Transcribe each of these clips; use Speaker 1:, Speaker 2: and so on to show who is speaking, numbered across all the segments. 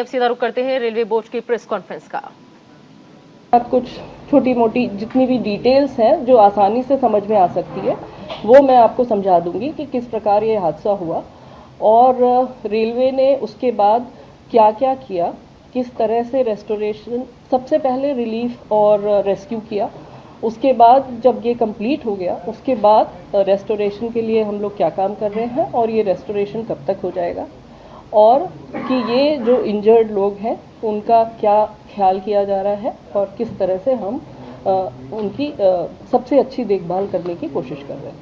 Speaker 1: अब सीधा रुख करते हैं रेलवे बोर्ड की प्रेस कॉन्फ्रेंस का।
Speaker 2: कुछ छोटी मोटी जितनी भी डिटेल्स हैं जो आसानी से समझ में आ सकती है वो मैं आपको समझा दूंगी कि किस प्रकार ये हादसा हुआ और रेलवे ने उसके बाद क्या क्या किया, किस तरह से रेस्टोरेशन, सबसे पहले रिलीफ और रेस्क्यू किया, उसके बाद जब ये कंप्लीट हो गया उसके बाद रेस्टोरेशन के लिए हम लोग क्या काम कर रहे हैं और ये रेस्टोरेशन कब तक हो जाएगा, और कि ये जो इंजर्ड लोग हैं उनका क्या ख्याल किया जा रहा है और किस तरह से हम उनकी सबसे अच्छी देखभाल करने की कोशिश कर रहे हैं।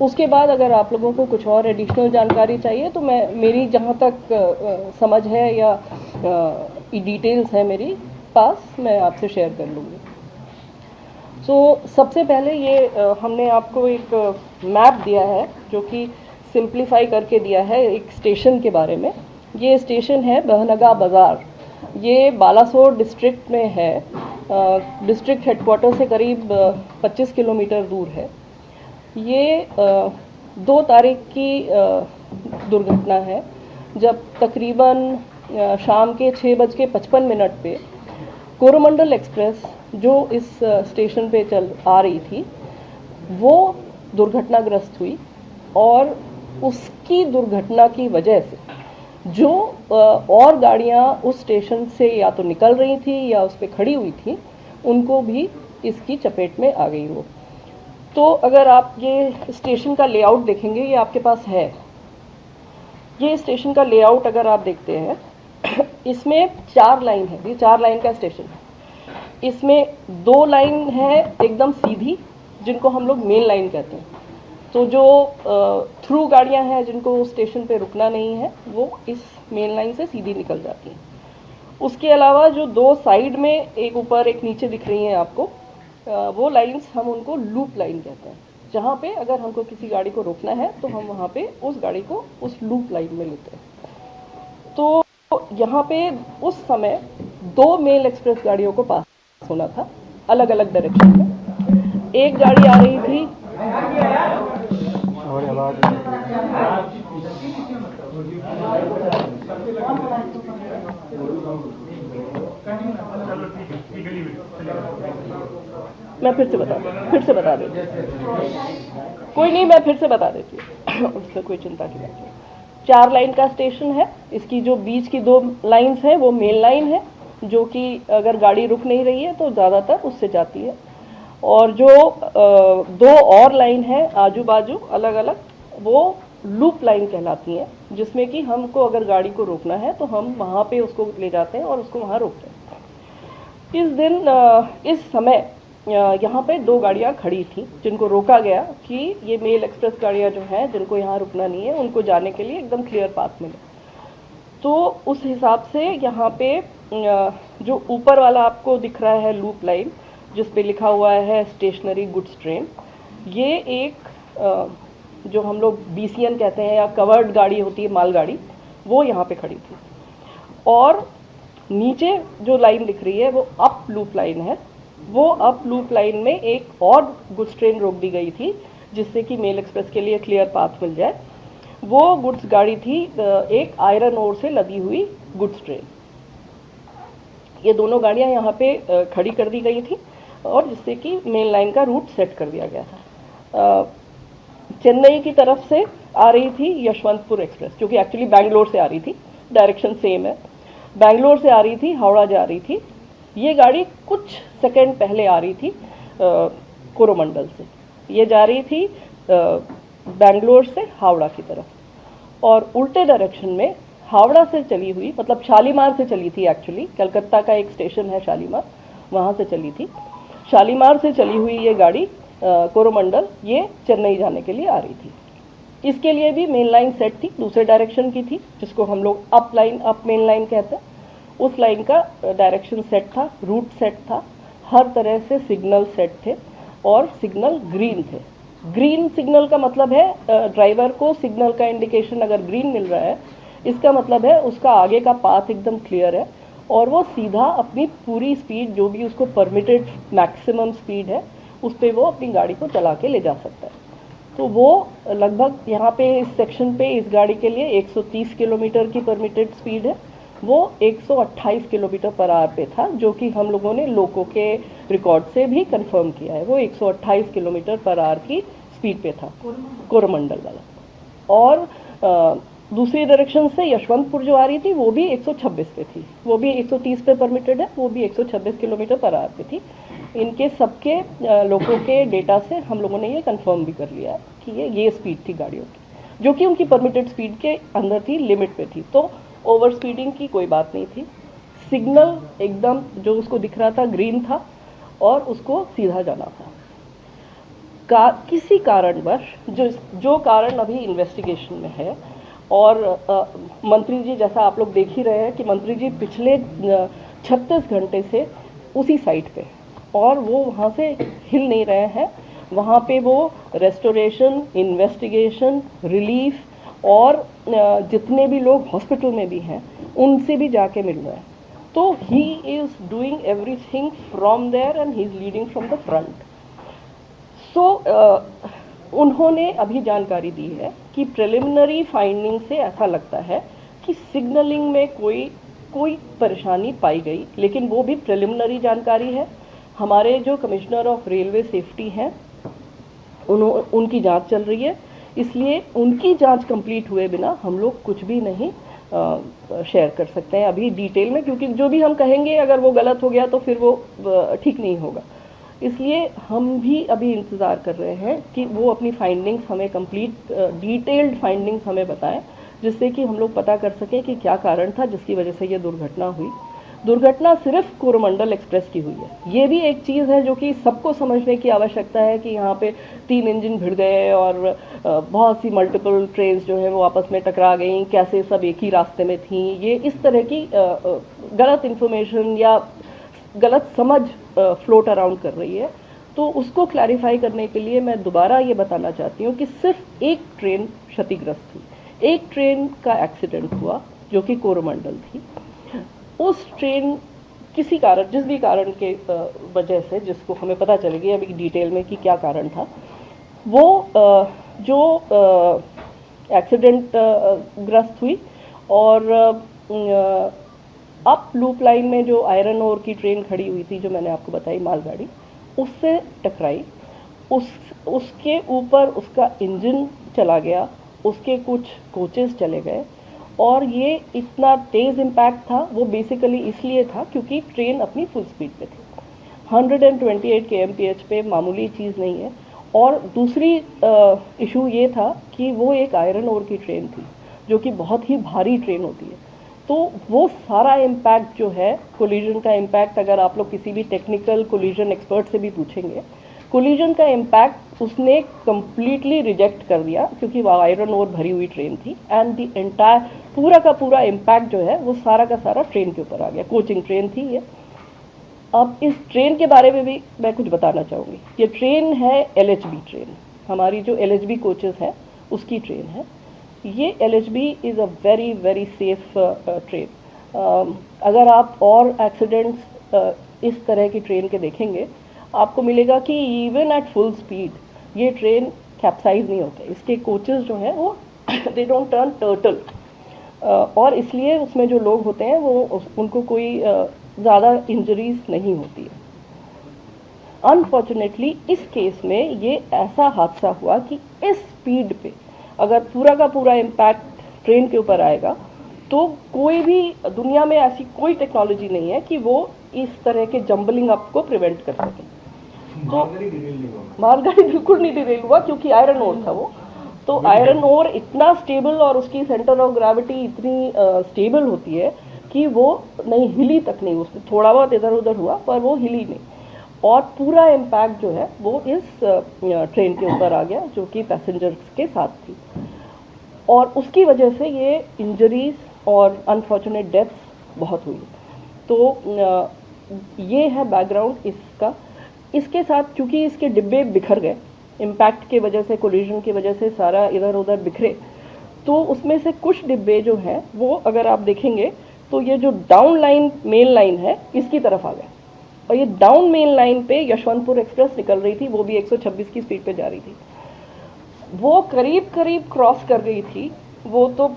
Speaker 2: उसके बाद अगर आप लोगों को कुछ और एडिशनल जानकारी चाहिए तो मैं मेरी जहाँ तक समझ है या डिटेल्स है मेरी पास, मैं आपसे शेयर कर लूँगी। सबसे पहले ये हमने आपको एक मैप दिया है जो कि सिंप्लीफाई करके दिया है एक स्टेशन के बारे में। ये स्टेशन है बहनगा बाज़ार, ये बालासोर डिस्ट्रिक्ट में है, डिस्ट्रिक्ट हेडक्वार्टर से करीब 25 किलोमीटर दूर है। ये 2 तारीख की दुर्घटना है जब तकरीबन शाम के 6:55 पे कोरोमंडल एक्सप्रेस जो इस स्टेशन पे चल आ रही थी वो दुर्घटनाग्रस्त हुई और उसकी दुर्घटना की वजह से जो और गाड़ियां उस स्टेशन से या तो निकल रही थी या उस पर खड़ी हुई थी उनको भी इसकी चपेट में आ गई वो। तो अगर आप ये स्टेशन का लेआउट देखेंगे, ये आपके पास है, ये स्टेशन का लेआउट अगर आप देखते हैं इसमें 4 लाइन है, ये 4 लाइन का स्टेशन है। इसमें 2 लाइन है एकदम सीधी जिनको हम लोग मेन लाइन कहते हैं, तो जो थ्रू गाड़ियां हैं जिनको स्टेशन पे रुकना नहीं है वो इस मेन लाइन से सीधी निकल जाती हैं। उसके अलावा जो 2 साइड में एक ऊपर एक नीचे दिख रही हैं आपको, वो लाइंस हम उनको लूप लाइन कहते हैं, जहाँ पे अगर हमको किसी गाड़ी को रोकना है तो हम वहाँ पे उस गाड़ी को उस लूप लाइन में लेते हैं। तो यहाँ पे उस समय 2 मेल एक्सप्रेस गाड़ियों को पास होना था अलग अलग डायरेक्शन में। एक गाड़ी आ रही थी, मैं फिर से बता देती हूँ, कोई नहीं, मैं फिर से बता देती हूँ उसमें कोई चिंता की बात नहीं। 4 लाइन का स्टेशन है, इसकी जो बीच की 2 लाइंस हैं वो मेन लाइन है जो कि अगर गाड़ी रुक नहीं रही है तो ज़्यादातर उससे जाती है, और जो 2 और लाइन है आजू बाजू अलग अलग वो लूप लाइन कहलाती हैं, जिसमें कि हमको अगर गाड़ी को रोकना है तो हम वहाँ पे उसको ले जाते हैं और उसको वहाँ रोकते हैं। इस दिन इस समय यहाँ पे 2 गाड़ियाँ खड़ी थी जिनको रोका गया कि ये मेल एक्सप्रेस गाड़ियाँ जो हैं जिनको यहाँ रुकना नहीं है उनको जाने के लिए एकदम क्लियर पाथ मिले। तो उस हिसाब से यहाँ पे जो ऊपर वाला आपको दिख रहा है लूप लाइन जिस पे लिखा हुआ है स्टेशनरी गुड्स ट्रेन, ये एक जो हम लोग BCN कहते हैं या कवर्ड गाड़ी होती है मालगाड़ी, वो यहाँ पे खड़ी थी। और नीचे जो लाइन दिख रही है वो अप लूप लाइन है, वो अप लूप लाइन में एक और गुड्स ट्रेन रोक दी गई थी जिससे कि मेल एक्सप्रेस के लिए क्लियर पाथ मिल जाए। वो गुड्स गाड़ी थी एक आयरन ओर से लदी हुई गुड्स ट्रेन। ये दोनों गाड़ियां यहाँ पे खड़ी कर दी गई थी और जिससे कि मेन लाइन का रूट सेट कर दिया गया था। चेन्नई की तरफ से आ रही थी यशवंतपुर एक्सप्रेस, जो कि एक्चुअली बैंगलोर से आ रही थी, डायरेक्शन सेम है, बैंगलोर से आ रही थी, हावड़ा जा रही थी। ये गाड़ी कुछ सेकंड पहले आ रही थी कोरोमंडल से, ये जा रही थी बैंगलोर से हावड़ा की तरफ, और उल्टे डायरेक्शन में हावड़ा से चली हुई, मतलब शालीमार से चली थी, एक्चुअली कलकत्ता का एक स्टेशन है शालीमार, वहाँ से चली थी। शालीमार से चली हुई ये गाड़ी कोरोमंडल ये चेन्नई जाने के लिए आ रही थी। इसके लिए भी मेन लाइन सेट थी, दूसरे डायरेक्शन की थी जिसको हम लोग up line, up main line कहते हैं। उस लाइन का डायरेक्शन सेट था, रूट सेट था, हर तरह से सिग्नल सेट थे और सिग्नल ग्रीन थे। ग्रीन सिग्नल का मतलब है ड्राइवर को सिग्नल का इंडिकेशन अगर ग्रीन मिल रहा है इसका मतलब है उसका आगे का पाथ एकदम क्लियर है और वो सीधा अपनी पूरी स्पीड, जो भी उसको परमिटेड मैक्सिमम स्पीड है, उस पर वो अपनी गाड़ी को चला के ले जा सकता है। तो वो लगभग यहाँ पे इस सेक्शन पे इस गाड़ी के लिए 130 किलोमीटर की परमिटेड स्पीड है, वो 128 किलोमीटर पर आवर पे था, जो कि हम लोगों ने लोको के रिकॉर्ड से भी कंफर्म किया है। वो 128 किलोमीटर पर आवर की स्पीड पे था, कोरोमंडल वाला। और दूसरी डायरेक्शन से यशवंतपुर जो आ रही थी वो भी 126 पे थी, वो भी 130 पे परमिटेड है, वो भी 126 किलोमीटर पर आवर पे थी। इनके सबके लोगों के डेटा से हम लोगों ने ये कंफर्म भी कर लिया कि ये स्पीड थी गाड़ियों की, जो कि उनकी परमिटेड स्पीड के अंदर थी, लिमिट पे थी। तो ओवर स्पीडिंग की कोई बात नहीं थी। सिग्नल एकदम जो उसको दिख रहा था ग्रीन था और उसको सीधा जाना था। किसी कारणवश जो कारण अभी इन्वेस्टिगेशन में है, और मंत्री जी जैसा आप लोग देख ही रहे हैं कि मंत्री जी पिछले 36 घंटे से उसी साइट पे, और वो वहाँ से हिल नहीं रहे हैं। वहाँ पे वो रेस्टोरेशन, इन्वेस्टिगेशन, रिलीफ और जितने भी लोग हॉस्पिटल में भी हैं उनसे भी जाके मिल रहे हैं। तो he is doing everything from there and he is leading from the front. So उन्होंने अभी जानकारी दी है कि प्रिलिमिनरी फाइंडिंग से ऐसा लगता है कि सिग्नलिंग में कोई परेशानी पाई गई, लेकिन वो भी प्रिलिमिनरी जानकारी है। हमारे जो कमिश्नर ऑफ रेलवे सेफ्टी हैं उनकी जांच चल रही है, इसलिए उनकी जांच कंप्लीट हुए बिना हम लोग कुछ भी नहीं शेयर कर सकते हैं अभी डिटेल में, क्योंकि जो भी हम कहेंगे अगर वो गलत हो गया तो फिर वो ठीक नहीं होगा। इसलिए हम भी अभी इंतज़ार कर रहे हैं कि वो अपनी फाइंडिंग्स हमें कंप्लीट डिटेल्ड फाइंडिंग्स हमें बताएं, जिससे कि हम लोग पता कर सकें कि क्या कारण था जिसकी वजह से ये दुर्घटना हुई। दुर्घटना सिर्फ कोरोमंडल एक्सप्रेस की हुई है। ये भी एक चीज़ है जो कि सबको समझने की आवश्यकता है कि यहाँ पे 3 इंजन भिड़ गए और बहुत सी मल्टीपल ट्रेन्स जो है वो आपस में टकरा गई, कैसे सब एक ही रास्ते में थी। ये इस तरह की गलत इन्फॉर्मेशन या गलत समझ फ्लोट अराउंड कर रही है। तो उसको क्लैरिफाई करने के लिए मैं दोबारा ये बताना चाहती हूँ कि सिर्फ एक ट्रेन क्षतिग्रस्त हुई, एक ट्रेन का एक्सीडेंट हुआ जो कि कोरोमंडल थी। उस ट्रेन किसी कारण, जिस भी कारण के वजह से, जिसको हमें पता चलेगी अभी डिटेल में कि क्या कारण था, वो जो एक्सीडेंट ग्रस्त हुई और अप लूप लाइन में जो आयरन ओर की ट्रेन खड़ी हुई थी, जो मैंने आपको बताई मालगाड़ी, उससे टकराई। उसके ऊपर उसका इंजन चला गया, उसके कुछ कोचेस चले गए, और ये इतना तेज़ इम्पैक्ट था वो बेसिकली इसलिए था क्योंकि ट्रेन अपनी फुल स्पीड पे थी। 128 kmph पे मामूली चीज़ नहीं है। और दूसरी इशू ये था कि वो एक आयरन ओर की ट्रेन थी, जो कि बहुत ही भारी ट्रेन होती है। तो वो सारा इम्पैक्ट जो है, कोलिजन का इम्पैक्ट, अगर आप लोग किसी भी टेक्निकल कोलिजन एक्सपर्ट से भी पूछेंगे, कोलिजन का इम्पैक्ट उसने कम्प्लीटली रिजेक्ट कर दिया, क्योंकि वो आयरन ओर भरी हुई ट्रेन थी। एंड द एंटायर पूरा का पूरा इम्पैक्ट जो है वो सारा का सारा ट्रेन के ऊपर आ गया। कोचिंग ट्रेन थी ये। अब इस ट्रेन के बारे में भी मैं कुछ बताना चाहूँगी। ये ट्रेन है LHB ट्रेन, हमारी जो LHB कोचेस हैं उसकी ट्रेन है। ये LHB is a very very safe train. अगर आप और एक्सीडेंट्स इस तरह की ट्रेन के देखेंगे, आपको मिलेगा कि इवन एट फुल स्पीड ये ट्रेन कैप्साइज नहीं होते। इसके कोचेस जो हैं वो दे डोंट टर्न टर्टल, और इसलिए उसमें जो लोग होते हैं वो उनको कोई ज़्यादा इंजरीज नहीं होती है। अनफॉर्चुनेटली इस केस में ये ऐसा हादसा हुआ कि इस स्पीड पे अगर पूरा का पूरा इम्पैक्ट ट्रेन के ऊपर आएगा तो कोई भी दुनिया में ऐसी कोई टेक्नोलॉजी नहीं है कि वो इस तरह के जंबलिंग अप को प्रिवेंट कर सके। तो मालगाड़ी बिल्कुल नहीं डिरेल हुआ, क्योंकि आयरन ओर था वो। तो आयरन ओर इतना स्टेबल और उसकी सेंटर ऑफ ग्रेविटी इतनी स्टेबल होती है कि वो नहीं हिली तक नहीं, उसमें थोड़ा बहुत इधर उधर हुआ पर वो हिली नहीं। और पूरा इम्पैक्ट जो है वो इस ट्रेन के ऊपर आ गया, जो कि पैसेंजर्स के साथ थी, और उसकी वजह से ये इंजरीज और अनफॉर्चुनेट डेथ्स बहुत हुई। तो ये है बैकग्राउंड इसका। इसके साथ चूँकि इसके डिब्बे बिखर गए, इम्पैक्ट के वजह से, कोलिजन की वजह से सारा इधर उधर बिखरे, तो उसमें से कुछ डिब्बे जो हैं वो अगर आप देखेंगे तो ये जो डाउन लाइन मेन लाइन है इसकी तरफ आ गए, और ये डाउन मेन लाइन पे यशवंतपुर एक्सप्रेस निकल रही थी, वो भी 126 की स्पीड पे जा रही थी। वो करीब करीब क्रॉस कर गई थी। वो तो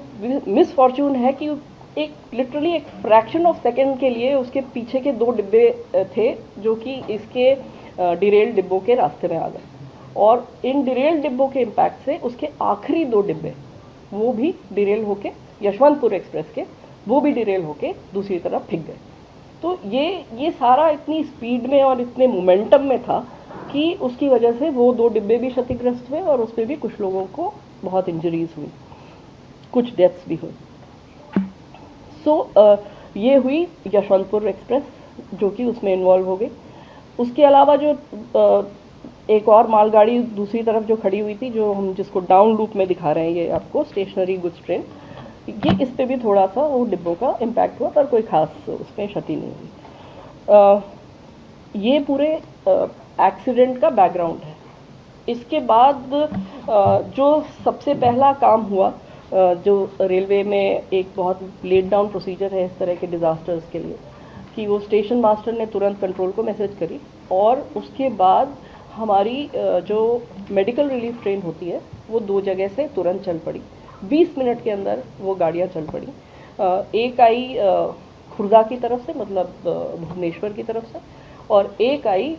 Speaker 2: मिस फॉर्चून है कि एक लिटरली एक फ्रैक्शन ऑफ सेकेंड के लिए उसके पीछे के 2 डिब्बे थे जो कि इसके डिरेल डिब्बों के रास्ते में आ गए, और इन डिरेल डिब्बों के इम्पैक्ट से उसके आखिरी 2 डिब्बे वो भी डिरेल होके, यशवंतपुर एक्सप्रेस के, वो भी डिरेल होके दूसरी तरफ फिक गए। तो ये सारा इतनी स्पीड में और इतने मोमेंटम में था कि उसकी वजह से वो 2 डिब्बे भी क्षतिग्रस्त हुए और उसमें भी कुछ लोगों को बहुत इंजरीज हुई, कुछ डेथ्स भी हुई। ये हुई यशवंतपुर एक्सप्रेस जो कि उसमें इन्वॉल्व हो गई। उसके अलावा जो एक और मालगाड़ी दूसरी तरफ जो खड़ी हुई थी, जो हम जिसको डाउन लूप में दिखा रहे हैं ये आपको, स्टेशनरी गुड्स ट्रेन, ये इस पे भी थोड़ा सा वो डिब्बों का इम्पैक्ट हुआ, पर कोई खास उसमें क्षति नहीं हुई। ये पूरे एक्सीडेंट का बैकग्राउंड है। इसके बाद जो सबसे पहला काम हुआ, जो रेलवे में एक बहुत लेट डाउन प्रोसीजर है इस तरह के डिज़ास्टर्स के लिए, कि वो स्टेशन मास्टर ने तुरंत कंट्रोल को मैसेज करी, और उसके बाद हमारी जो मेडिकल रिलीफ ट्रेन होती है वो 2 जगह से तुरंत चल पड़ी। 20 मिनट के अंदर वो गाड़ियाँ चल पड़ी। एक आई खुर्दा की तरफ से, मतलब भुवनेश्वर की तरफ से, और एक आई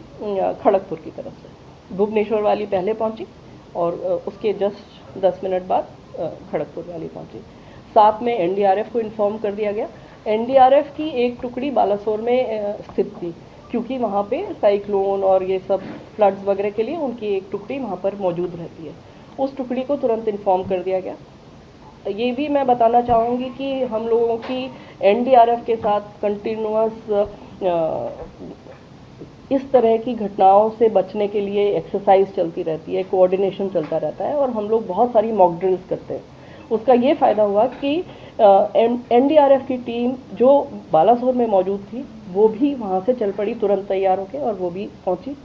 Speaker 2: खड़गपुर की तरफ से। भुवनेश्वर वाली पहले पहुंची और उसके जस्ट 10 मिनट बाद खड़गपुर वाली पहुंची। साथ में एनडीआरएफ को इन्फॉर्म कर दिया गया। एनडीआरएफ की एक टुकड़ी बालासोर में स्थित थी, क्योंकि वहाँ पे साइक्लोन और ये सब फ्लड्स वगैरह के लिए उनकी एक टुकड़ी वहाँ पर मौजूद रहती है। उस टुकड़ी को तुरंत इन्फॉर्म कर दिया गया। ये भी मैं बताना चाहूँगी कि हम लोगों की एनडीआरएफ के साथ कंटिन्यूअस इस तरह की घटनाओं से बचने के लिए एक्सरसाइज चलती रहती है, कोऑर्डिनेशन चलता रहता है, और हम लोग बहुत सारी मॉक ड्रिल्स करते हैं। उसका ये फ़ायदा हुआ कि एनडीआरएफ की टीम जो बालासोर में मौजूद थी वो भी वहाँ से चल पड़ी तुरंत तैयार होकर, और वो भी पहुँची।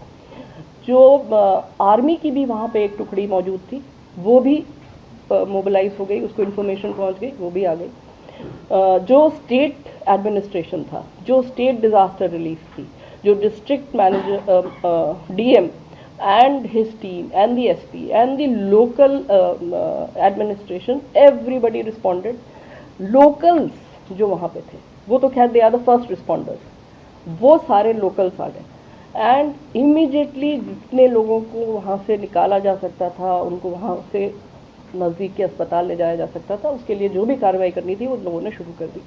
Speaker 2: जो आर्मी की भी वहाँ पे एक टुकड़ी मौजूद थी वो भी मोबिलाइज हो गई, उसको इन्फॉर्मेशन पहुँच गई, वो भी आ गई। जो स्टेट एडमिनिस्ट्रेशन था, जो स्टेट डिज़ास्टर रिलीफ थी, जो district manager DM and his team and the SP and the local administration, everybody responded. Locals जो वहाँ पे थे वो तो खैर they are the first responders, वो सारे locals आ गए and immediately जितने लोगों को वहाँ से निकाला जा सकता था, उनको वहाँ से नज़दीक के अस्पताल ले जाया जा सकता था, उसके लिए जो भी कार्रवाई करनी थी वो लोगों ने शुरू कर दी।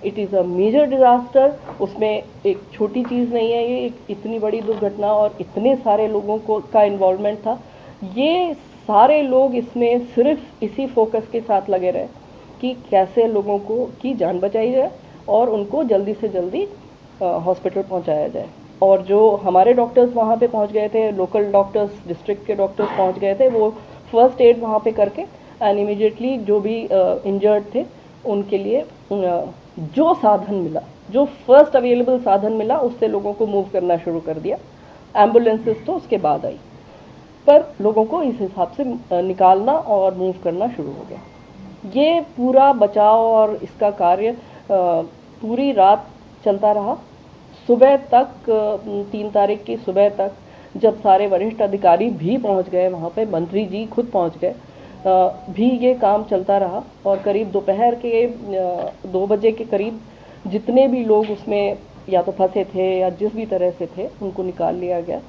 Speaker 2: It is a major disaster, उसमें एक छोटी चीज़ नहीं है, ये एक इतनी बड़ी दुर्घटना और इतने सारे लोगों को का इन्वॉल्वमेंट था। ये सारे लोग इसमें सिर्फ इसी फोकस के साथ लगे रहे कि कैसे लोगों को की जान बचाई जाए और उनको जल्दी से जल्दी हॉस्पिटल पहुंचाया जाए। और जो हमारे डॉक्टर्स वहाँ पे पहुँच गए थे, लोकल डॉक्टर्स, डिस्ट्रिक्ट के डॉक्टर्स पहुँच गए थे, वो फर्स्ट एड वहाँ पे करके एंड इमीडिएटली जो भी इंजर्ड थे उनके लिए जो साधन मिला, जो फर्स्ट अवेलेबल साधन मिला, उससे लोगों को मूव करना शुरू कर दिया। एम्बुलेंसेस तो उसके बाद आई, पर लोगों को इस हिसाब से निकालना और मूव करना शुरू हो गया। ये पूरा बचाव और इसका कार्य पूरी रात चलता रहा। सुबह तक 3 तारीख की सुबह तक जब सारे वरिष्ठ अधिकारी भी पहुंच गए वहाँ पे, मंत्री जी खुद पहुंच गए, भी ये काम चलता रहा। और करीब दोपहर के 2 बजे के करीब जितने भी लोग उसमें या तो फंसे थे या जिस भी तरह से थे उनको निकाल लिया गया।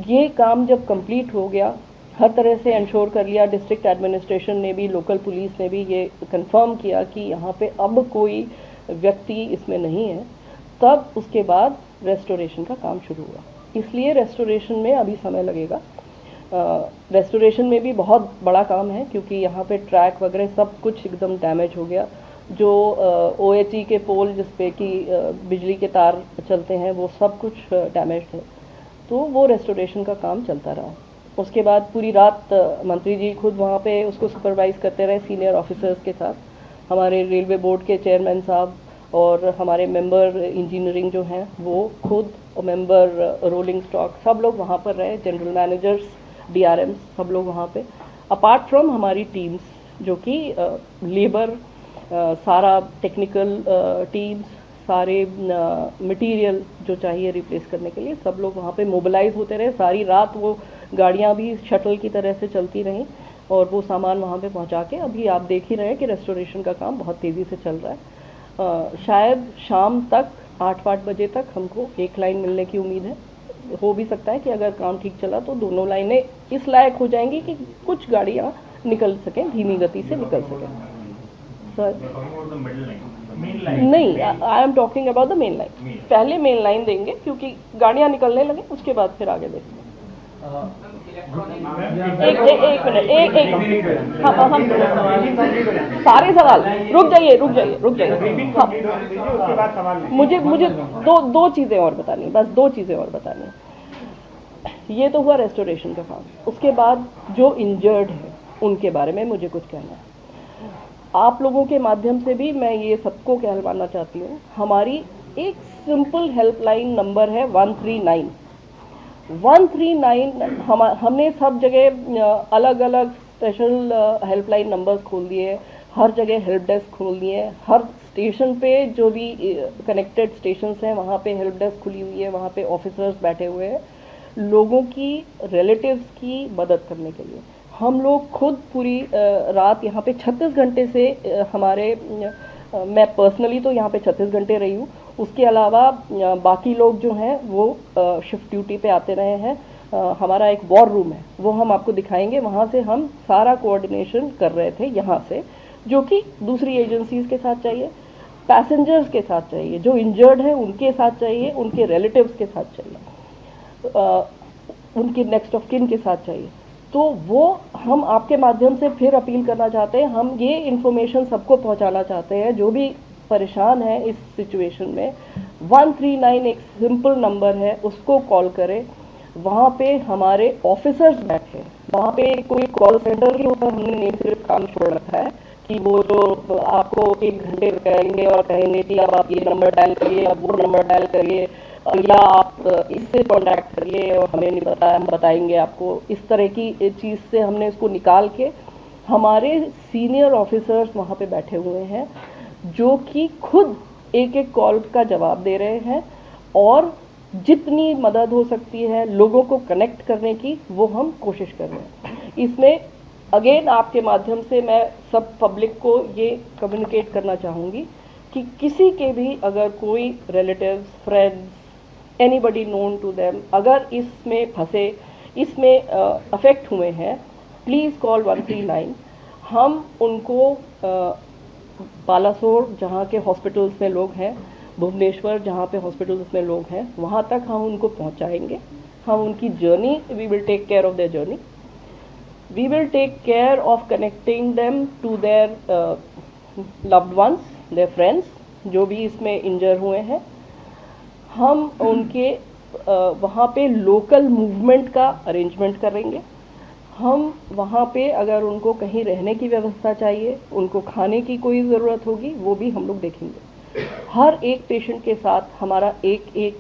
Speaker 2: ये काम जब कंप्लीट हो गया, हर तरह से इंश्योर कर लिया, डिस्ट्रिक्ट एडमिनिस्ट्रेशन ने भी, लोकल पुलिस ने भी ये कंफर्म किया कि यहाँ पे अब कोई व्यक्ति इसमें नहीं है, तब उसके बाद रेस्टोरेशन का काम शुरू हुआ। इसलिए रेस्टोरेशन में अभी समय लगेगा। रेस्टोरेशन में भी बहुत बड़ा काम है, क्योंकि यहाँ पे ट्रैक वगैरह सब कुछ एकदम डैमेज हो गया। जो OHE के पोल जिस पे कि बिजली के तार चलते हैं वो सब कुछ डैमेज है, तो वो रेस्टोरेशन का काम चलता रहा। उसके बाद पूरी रात मंत्री जी खुद वहाँ पे उसको सुपरवाइज करते रहे सीनियर ऑफिसर्स के साथ। हमारे रेलवे बोर्ड के चेयरमैन साहब और हमारे मेंबर इंजीनियरिंग जो हैं वो खुद, और मेंबर रोलिंग स्टॉक, सब लोग वहाँ पर रहे, जनरल मैनेजर्स, DRMs, सब लोग वहाँ पे, अपार्ट फ्रॉम हमारी टीम्स जो कि लेबर, सारा टेक्निकल टीम्स, सारे मटेरियल जो चाहिए रिप्लेस करने के लिए, सब लोग वहाँ पे मोबिलाइज होते रहे। सारी रात वो गाड़ियाँ भी शटल की तरह से चलती रहीं और वो सामान वहाँ पे पहुँचा के अभी आप देख ही रहे हैं कि रेस्टोरेशन का काम बहुत तेज़ी से चल रहा है। शायद शाम तक 8-8 बजे तक हमको एक लाइन मिलने की उम्मीद है। हो भी सकता है कि अगर काम ठीक चला तो दोनों लाइनें इस लायक हो जाएंगी कि कुछ गाड़ियाँ निकल सकें, धीमी गति से निकल सकें। सर नहीं, I am talking about the main line. पहले मेन लाइन देंगे क्योंकि गाड़ियाँ निकलने लगे, उसके बाद फिर आगे देखेंगे। एक मिनट, हम सारे सवाल रुक जाइए। हाँ, मुझे दो चीज़ें और बतानी, बस 2 चीज़ें और बतानी। ये तो हुआ रेस्टोरेशन का काम। उसके बाद जो इंजर्ड है उनके बारे में मुझे कुछ कहना है। आप लोगों के माध्यम से भी मैं ये सबको कहलवाना चाहती हूँ, हमारी एक सिंपल हेल्पलाइन नंबर है 139। 139 हमने सब जगह अलग अलग स्पेशल हेल्पलाइन नंबर्स खोल दिए, हर जगह हेल्प डेस्क खोल दिए, हर स्टेशन पे जो भी कनेक्टेड स्टेशंस हैं वहाँ पे हेल्प डेस्क खुली हुई है, वहाँ पे ऑफिसर्स बैठे हुए हैं लोगों की रिलेटिव्स की मदद करने के लिए। हम लोग खुद पूरी रात यहाँ पे 36 घंटे से मैं पर्सनली तो यहाँ पे 36 घंटे रही हूँ, उसके अलावा बाकी लोग जो हैं वो शिफ्ट ड्यूटी पे आते रहे हैं। हमारा एक वॉर रूम है, वो हम आपको दिखाएंगे, वहाँ से हम सारा कोऑर्डिनेशन कर रहे थे यहाँ से, जो कि दूसरी एजेंसीज के साथ चाहिए, पैसेंजर्स के साथ चाहिए, जो इंजर्ड हैं उनके साथ चाहिए, उनके रिलेटिव्स के साथ चाहिए, उनके नेक्स्ट ऑफ किन के साथ चाहिए। तो वो हम आपके माध्यम से फिर अपील करना चाहते हैं, हम ये इन्फॉर्मेशन सबको पहुंचाना चाहते हैं जो भी परेशान है इस सिचुएशन में। 139 एक सिंपल नंबर है, उसको कॉल करें। वहाँ पे हमारे ऑफिसर्स बैठे, वहाँ पे कोई कॉल सेंटर के ऊपर हमने नहीं सिर्फ काम छोड़ रखा है कि वो जो आपको 1 घंटे करेंगे और कहेंगे कि अब आप ये नंबर डायल करिए, अब वो नंबर डायल करिए, या आप इससे कॉन्टैक्ट करिए और हमें नहीं पता, हम बताएंगे आपको। इस तरह की चीज़ से हमने इसको निकाल के हमारे सीनियर ऑफिसर्स वहाँ पे बैठे हुए हैं जो कि खुद एक एक कॉल का जवाब दे रहे हैं और जितनी मदद हो सकती है लोगों को कनेक्ट करने की वो हम कोशिश कर रहे हैं। इसमें अगेन आपके माध्यम से मैं सब पब्लिक को ये कम्युनिकेट करना चाहूँगी कि किसी के भी अगर कोई relatives, friends, anybody known to them अगर इसमें फंसे, इसमें अफेक्ट हुए हैं, प्लीज़ कॉल 139। हम उनको बालासोर जहाँ के हॉस्पिटल्स में लोग हैं, भुवनेश्वर जहाँ पे हॉस्पिटल्स में लोग हैं, वहाँ तक हम उनको पहुँचाएंगे। हम उनकी journey, we will take care of their journey, we will take care of connecting them to their loved ones, their friends जो भी इसमें इंजर हुए हैं। हम उनके वहाँ पे लोकल मूवमेंट का अरेंजमेंट करेंगे। हम वहाँ पे अगर उनको कहीं रहने की व्यवस्था चाहिए, उनको खाने की कोई ज़रूरत होगी, वो भी हम लोग देखेंगे। हर एक पेशेंट के साथ हमारा एक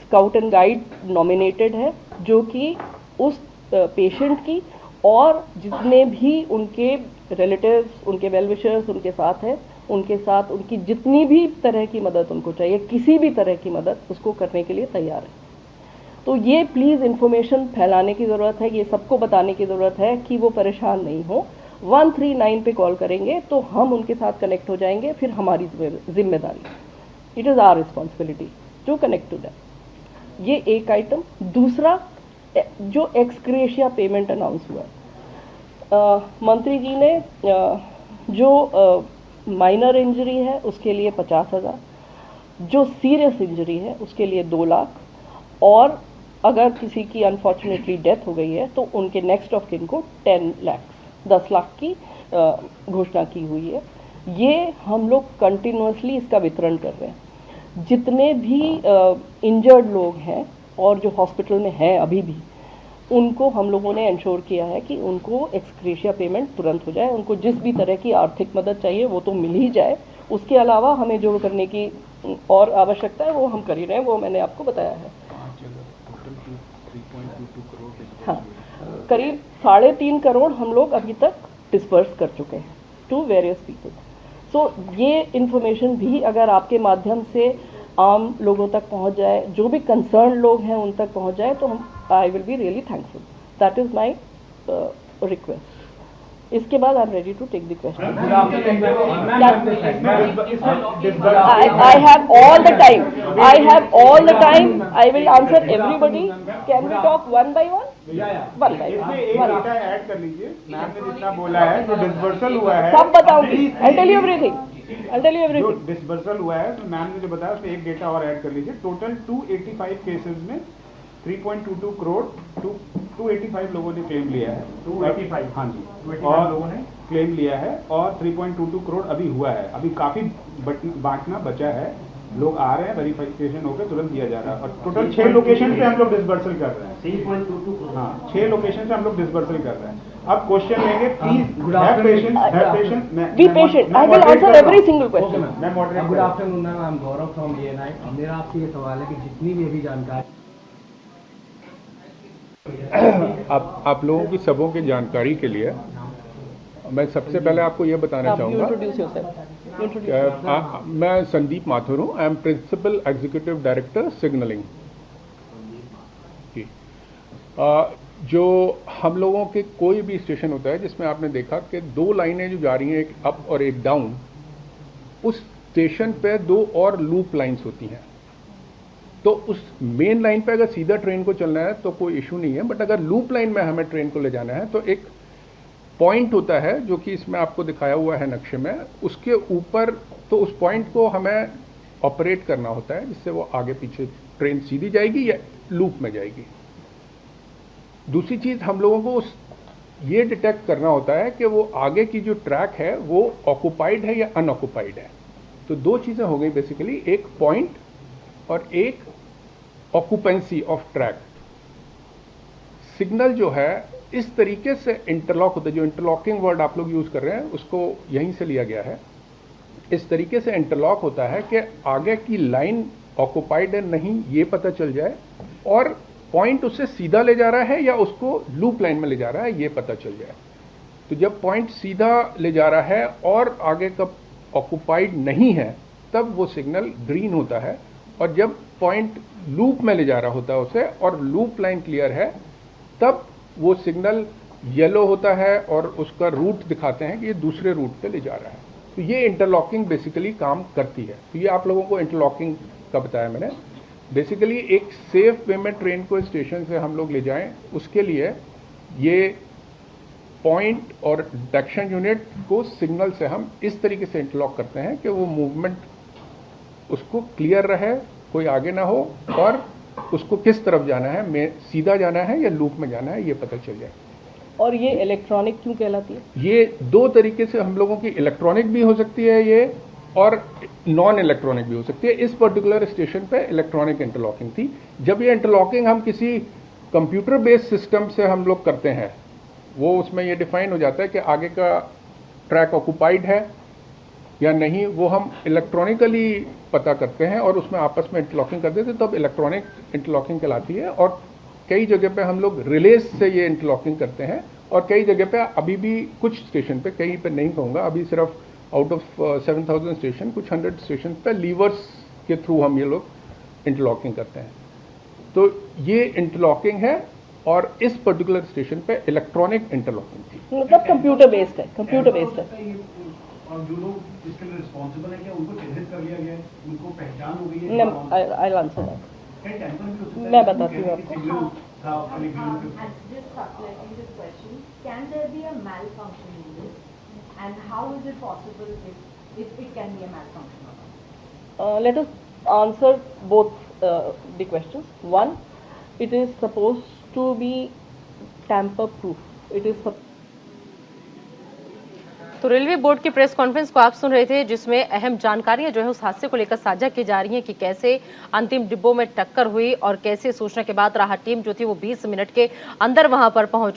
Speaker 2: स्काउट एंड गाइड नॉमिनेटेड है जो कि उस पेशेंट की और जितने भी उनके रिलेटिव्स, उनके वेल विशर्स उनके साथ हैं, उनके साथ उनकी जितनी भी तरह की मदद उनको चाहिए, किसी भी तरह की मदद उसको करने के लिए तैयार है। तो ये प्लीज़ इन्फॉर्मेशन फैलाने की ज़रूरत है, ये सबको बताने की ज़रूरत है कि वो परेशान नहीं हो। 139 पे कॉल करेंगे तो हम उनके साथ कनेक्ट हो जाएंगे, फिर हमारी जिम्मेदारी, it is our responsibility to connect to that. ये एक आइटम। दूसरा, जो एक्सग्रेशिया पेमेंट अनाउंस हुआ, मंत्री जी ने जो माइनर इंजरी है उसके लिए 50,000, जो सीरियस इंजरी है उसके लिए 2 लाख, और अगर किसी की अनफॉर्चुनेटली डेथ हो गई है तो उनके नेक्स्ट ऑफ किन को 10 लाख की घोषणा की हुई है। ये हम लोग कंटिन्यूसली इसका वितरण कर रहे हैं। जितने भी इंजर्ड लोग हैं और जो हॉस्पिटल में हैं अभी भी, उनको हम लोगों ने इंश्योर किया है कि उनको एक्सग्रेशिया पेमेंट तुरंत हो जाए। उनको जिस भी तरह की आर्थिक मदद चाहिए वो तो मिल ही जाए, उसके अलावा हमें जो करने की और आवश्यकता है वो हम कर ही रहे हैं, वो मैंने आपको बताया है। हाँ, करीब 3.5 करोड़ हम लोग अभी तक डिस्पर्स कर चुके हैं टू वेरियस पीपल। सो ये इन्फॉर्मेशन भी अगर आपके माध्यम से आम लोगों तक पहुंच जाए, जो भी कंसर्न लोग हैं उन तक पहुंच जाए, तो हम I will be really thankful. That is my request. इसके बाद I am ready to take the question. I have all the time. I have all the time. I will answer everybody. Can we talk one by one? One by one.
Speaker 3: एक data add कर लीजिए. Ma'am ने जितना बोला है जो disbursal हुआ है
Speaker 2: सब बताऊंगी. I'll tell you everything. I'll tell you
Speaker 3: जो
Speaker 2: everything.
Speaker 3: डिसबर्सल हुआ है तो मैम ने जो बताया उसमें एक डेटा और ऐड कर लीजिए. टोटल 285 केसेस में 3.22 करोड़ 285 लोगों ने क्लेम लिया है.
Speaker 4: 285
Speaker 3: हाँ जी,
Speaker 4: 285
Speaker 3: और
Speaker 4: लोगों ने
Speaker 3: क्लेम लिया है और 3.22 करोड़ अभी हुआ है. अभी काफी बांटना बचा है. लोग आ रहे हैं, वेरिफिकेशन होकर तुरंत दिया जा रहा है. और टोटल 6 लोकेशन पे हम लोग डिसबर्सल कर रहे हैं.
Speaker 4: 3.22 करोड़.
Speaker 3: हाँ, 6 लोकेशन पे हम लोग डिसबर्सल कर रहे हैं. अब क्वेश्चन लेंगे please.
Speaker 4: Good afternoon.
Speaker 2: Be patient. I will answer every single question.
Speaker 3: मैं moderate
Speaker 4: good afternoon ma'am, I am Gaurav from ANI. मेरा आपसे ये सवाल है कि जितनी भी अभी जानकारी
Speaker 5: आप लोगों की सबों की जानकारी के लिए मैं सबसे पहले आपको ये बताना
Speaker 2: You
Speaker 5: चाहूँगा.
Speaker 2: introduce yourself. You introduce.
Speaker 5: मैं संदीप माथुर हूँ. I am principal executive director signalling. जो हम लोगों के कोई भी स्टेशन होता है जिसमें आपने देखा कि 2 लाइनें जो जा रही हैं, एक अप और एक डाउन, उस स्टेशन पे 2 और लूप लाइंस होती हैं. तो उस मेन लाइन पे अगर सीधा ट्रेन को चलना है तो कोई इशू नहीं है, बट अगर लूप लाइन में हमें ट्रेन को ले जाना है तो एक पॉइंट होता है जो कि इसमें आपको दिखाया हुआ है नक्शे में. उसके ऊपर तो उस पॉइंट को हमें ऑपरेट करना होता है जिससे वो आगे पीछे ट्रेन सीधी जाएगी या लूप में जाएगी. दूसरी चीज़ हम लोगों को ये डिटेक्ट करना होता है कि वो आगे की जो ट्रैक है वो ऑक्युपाइड है या अनऑक्युपाइड है. तो 2 चीज़ें हो गई बेसिकली, एक पॉइंट और एक ऑक्यूपेंसी ऑफ ट्रैक. सिग्नल जो है इस तरीके से इंटरलॉक होता है, जो इंटरलॉकिंग वर्ड आप लोग यूज़ कर रहे हैं उसको यहीं से लिया गया है. इस तरीके से इंटरलॉक होता है कि आगे की लाइन ऑक्युपाइड है नहीं ये पता चल जाए, और पॉइंट उससे सीधा ले जा रहा है या उसको लूप लाइन में ले जा रहा है ये पता चल जाए. तो जब पॉइंट सीधा ले जा रहा है और आगे का ऑक्युपाइड नहीं है तब वो सिग्नल ग्रीन होता है, और जब पॉइंट लूप में ले जा रहा होता है उसे और लूप लाइन क्लियर है तब वो सिग्नल येलो होता है और उसका रूट दिखाते हैं कि ये दूसरे रूट पे ले जा रहा है. तो ये इंटरलॉकिंग बेसिकली काम करती है. तो ये आप लोगों को इंटरलॉकिंग का बताया मैंने. बेसिकली एक सेफ वे में ट्रेन को स्टेशन से हम लोग ले जाएं, उसके लिए ये पॉइंट और डिटेक्शन यूनिट को सिग्नल से हम इस तरीके से इंटरलॉक करते हैं कि वो मूवमेंट उसको क्लियर रहे, कोई आगे ना हो, और उसको किस तरफ जाना है, में सीधा जाना है या लूप में जाना है ये पता चल जाए.
Speaker 2: और ये इलेक्ट्रॉनिक क्यों कहलाती है?
Speaker 5: ये 2 तरीके से हम लोगों की इलेक्ट्रॉनिक भी हो सकती है ये, और नॉन इलेक्ट्रॉनिक भी हो सकती है. इस पर्टिकुलर स्टेशन पे इलेक्ट्रॉनिक इंटरलॉकिंग थी. जब ये इंटरलॉकिंग हम किसी कंप्यूटर बेस्ड सिस्टम से हम लोग करते हैं, वो उसमें ये डिफाइन हो जाता है कि आगे का ट्रैक ऑक्युपाइड है या नहीं, वो हम इलेक्ट्रॉनिकली पता करते हैं और उसमें आपस में इंटरलॉकिंग कर देते हैं, तब इलेक्ट्रॉनिक इंटरलॉकिंग कहलाती है. और कई जगह पे हम लोग रिलेज से ये इंटरलॉकिंग करते हैं, और कई जगह पे अभी भी कुछ स्टेशन पे, कहीं पे नहीं कहूँगा, अभी सिर्फ आउट ऑफ 7000 स्टेशन कुछ 100 स्टेशन पे लीवर्स के थ्रू हम ये लोग इंटरलॉकिंग करते हैं. तो ये इंटरलॉकिंग है, और इस पर्टिकुलर स्टेशन पे इलेक्ट्रॉनिक इंटरलॉकिंग थी.
Speaker 2: मतलब कंप्यूटर बेस्ड है, कंप्यूटर बेस्ड है.
Speaker 4: और जो लोग इसके लिए रिस्पॉन्सिबल है क्या उनको चिन्हित कर लिया गया है, उनको पहचान हो गई है?
Speaker 2: I answer that.
Speaker 4: कहीं टेंशन भी हो सकता है?
Speaker 2: मैं बताती हूँ आपको.
Speaker 4: सिग्नल था अपने ग्रीन पे.
Speaker 6: Just calculating this question, can there be a malfunction in this? And how is it possible if it can be a malfunction or not?
Speaker 2: Let us answer both the questions. One, it is supposed to be tamper proof. It is
Speaker 1: तो railway board की press conference को आप सुन रहे थे, जिसमें अहम जानकारियां जो है उस हादसे को लेकर साझा की जा रही हैं कि कैसे अंतिम डिब्बों में टक्कर हुई और कैसे सूचना के बाद राहत टीम जो थी वो 20 मिनट के अंदर वहां पर पहुंची.